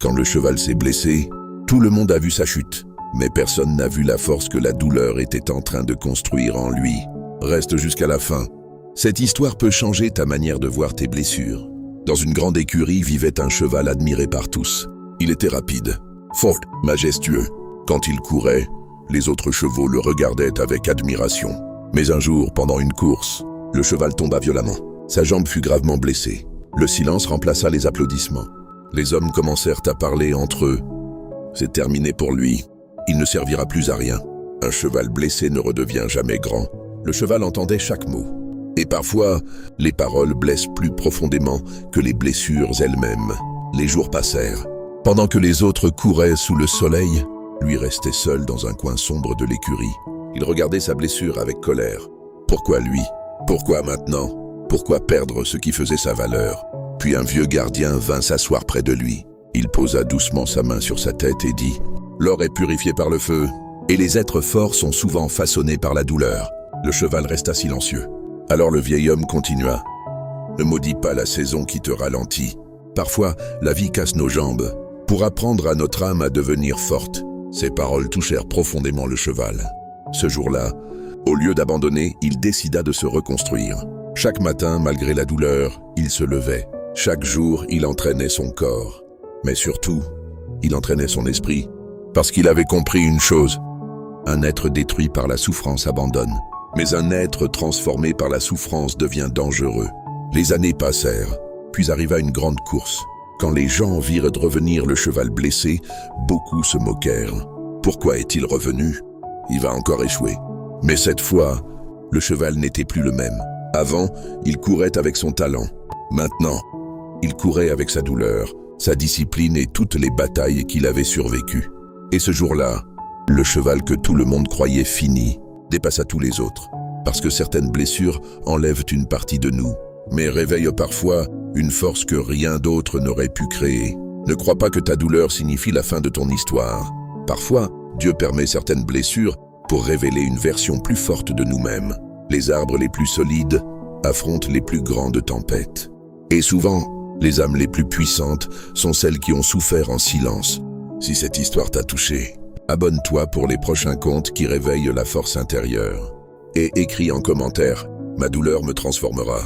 Quand le cheval s'est blessé, tout le monde a vu sa chute, mais personne n'a vu la force que la douleur était en train de construire en lui. Reste jusqu'à la fin. Cette histoire peut changer ta manière de voir tes blessures. Dans une grande écurie vivait un cheval admiré par tous. Il était rapide, fort, majestueux. Quand il courait, les autres chevaux le regardaient avec admiration. Mais un jour, pendant une course, le cheval tomba violemment. Sa jambe fut gravement blessée. Le silence remplaça les applaudissements. Les hommes commencèrent à parler entre eux. C'est terminé pour lui. Il ne servira plus à rien. Un cheval blessé ne redevient jamais grand. Le cheval entendait chaque mot. Et parfois, les paroles blessent plus profondément que les blessures elles-mêmes. Les jours passèrent. Pendant que les autres couraient sous le soleil, lui restait seul dans un coin sombre de l'écurie. Il regardait sa blessure avec colère. Pourquoi lui? Pourquoi maintenant? Pourquoi perdre ce qui faisait sa valeur? Puis un vieux gardien vint s'asseoir près de lui. Il posa doucement sa main sur sa tête et dit « L'or est purifié par le feu, et les êtres forts sont souvent façonnés par la douleur. » Le cheval resta silencieux. Alors le vieil homme continua. « Ne maudis pas la saison qui te ralentit. Parfois, la vie casse nos jambes pour apprendre à notre âme à devenir forte. » Ces paroles touchèrent profondément le cheval. Ce jour-là, au lieu d'abandonner, il décida de se reconstruire. Chaque matin, malgré la douleur, il se levait. Chaque jour, il entraînait son corps. Mais surtout, il entraînait son esprit. Parce qu'il avait compris une chose. Un être détruit par la souffrance abandonne. Mais un être transformé par la souffrance devient dangereux. Les années passèrent, puis arriva une grande course. Quand les gens virent revenir le cheval blessé, beaucoup se moquèrent. Pourquoi est-il revenu? Il va encore échouer. Mais cette fois, le cheval n'était plus le même. Avant, il courait avec son talent. Maintenant, il courait avec sa douleur, sa discipline et toutes les batailles qu'il avait survécues. Et ce jour-là, le cheval que tout le monde croyait fini dépassa tous les autres. Parce que certaines blessures enlèvent une partie de nous, mais réveillent parfois une force que rien d'autre n'aurait pu créer. Ne crois pas que ta douleur signifie la fin de ton histoire. Parfois, Dieu permet certaines blessures pour révéler une version plus forte de nous-mêmes. Les arbres les plus solides affrontent les plus grandes tempêtes. Et souvent, les âmes les plus puissantes sont celles qui ont souffert en silence. Si cette histoire t'a touché, abonne-toi pour les prochains contes qui réveillent la force intérieure. Et écris en commentaire « Ma douleur me transformera ».